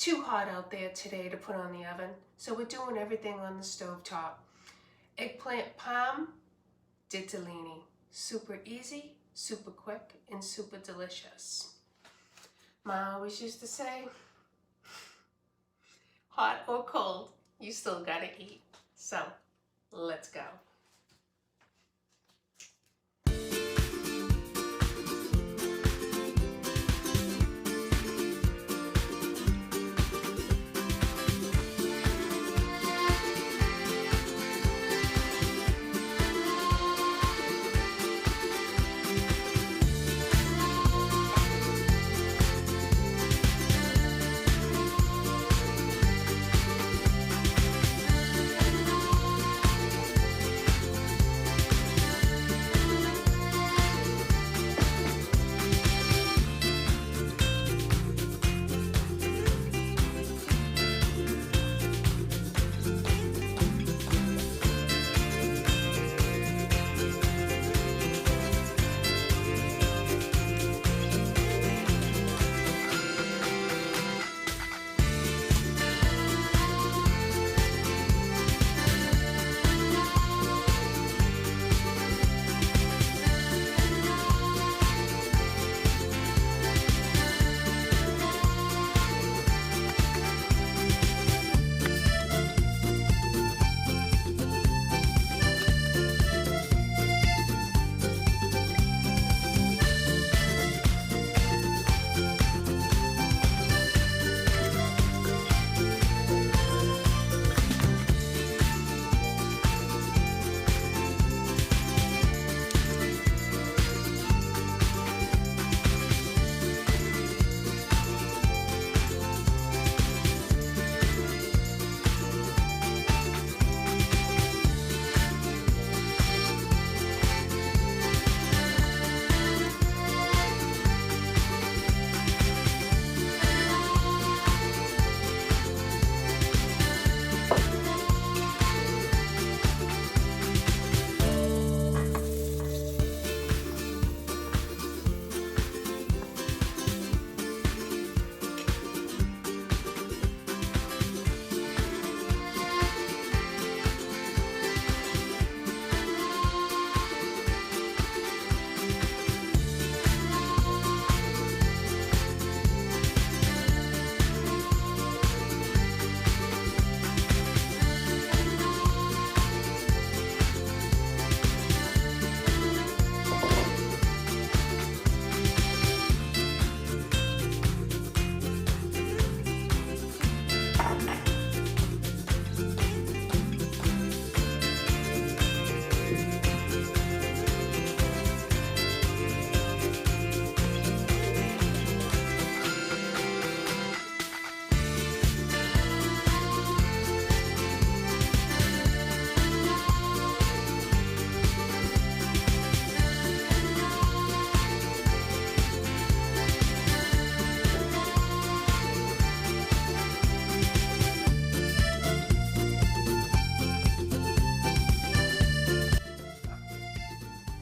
too hot out there today to put on the oven, so we're doing everything on the stove top. Eggplant Parm Ditalini. Super easy, super quick, and super delicious. Ma always used to say, hot or cold, you still gotta eat. So, let's go.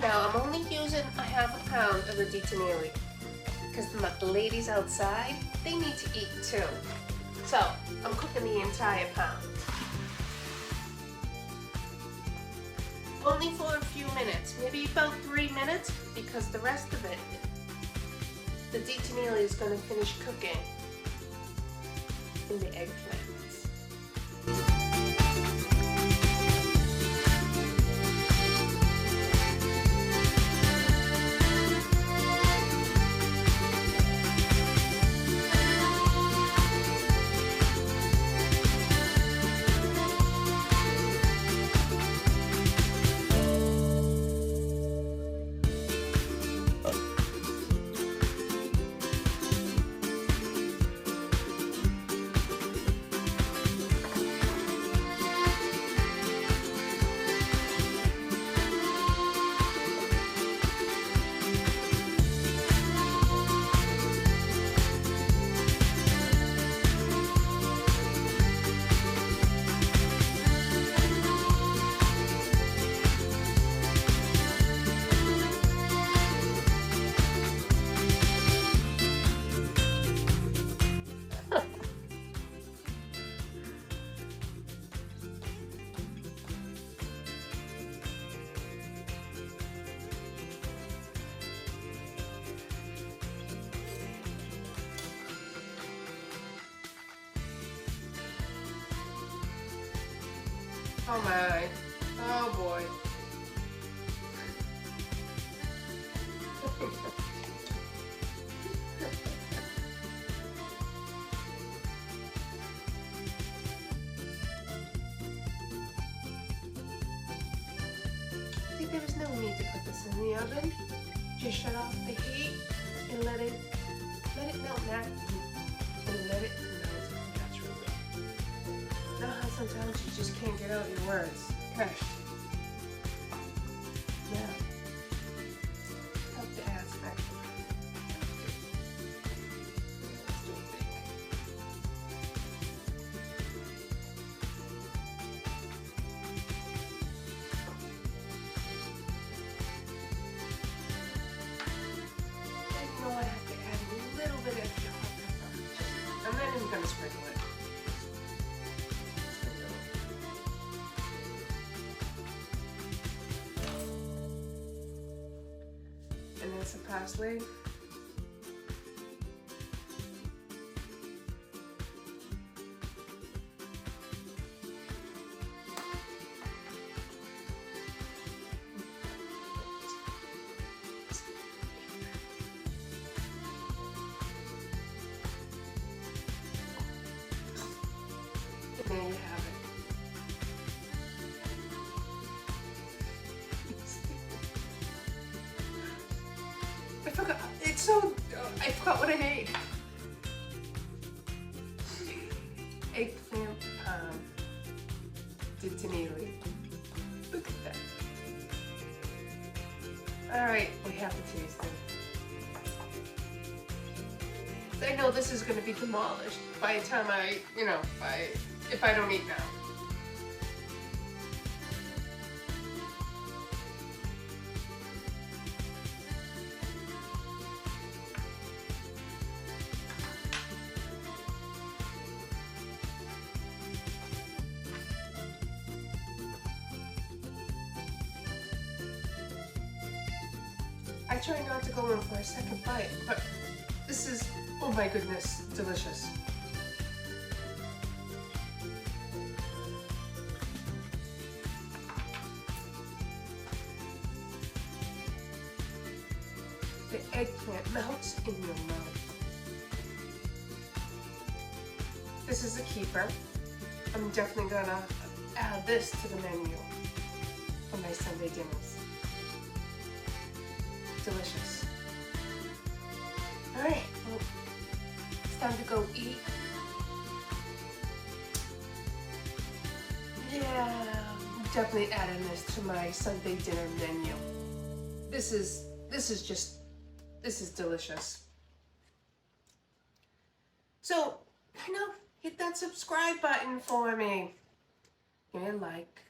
Now I'm only using a ½ pound of the Ditalini because the ladies outside, they need to eat too. So I'm cooking the entire pound. Only for a few minutes, maybe about 3 minutes, because the rest of it, the Ditalini is going to finish cooking in the eggplants. Oh my. Oh boy. See, there was no need to put this in the oven. Just shut off the heat and let it melt naturally. And let it melt naturally. Know how sometimes you just can't get out your words. Gosh. Now, help the ass back. Let's do it big. And you know I have to add a little bit of extra hot pepper. I'm not even going to sprinkle it. And then some parsley. And there you have it. I forgot. It's so. I forgot what I made. Eggplant Parm Ditalini. Look at that. All right, we have to taste it. I know this is going to be demolished by the time if I don't eat now. I try not to go in for a second bite, but this is, oh my goodness, delicious. The eggplant melts in your mouth. This is a keeper. I'm definitely gonna add this to the menu for my Sunday dinners. Delicious. All right, well, it's time to go eat. Yeah, I'm definitely adding this to my Sunday dinner menu. This is delicious. So, hit that subscribe button for me. Give me a like,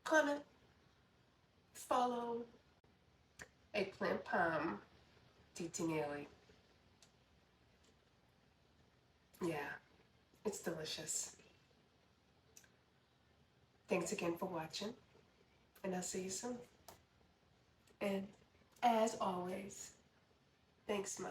comment, follow. Eggplant Parm Ditalini. Yeah, it's delicious. Thanks again for watching, and I'll see you soon. And as always, thanks, Ma.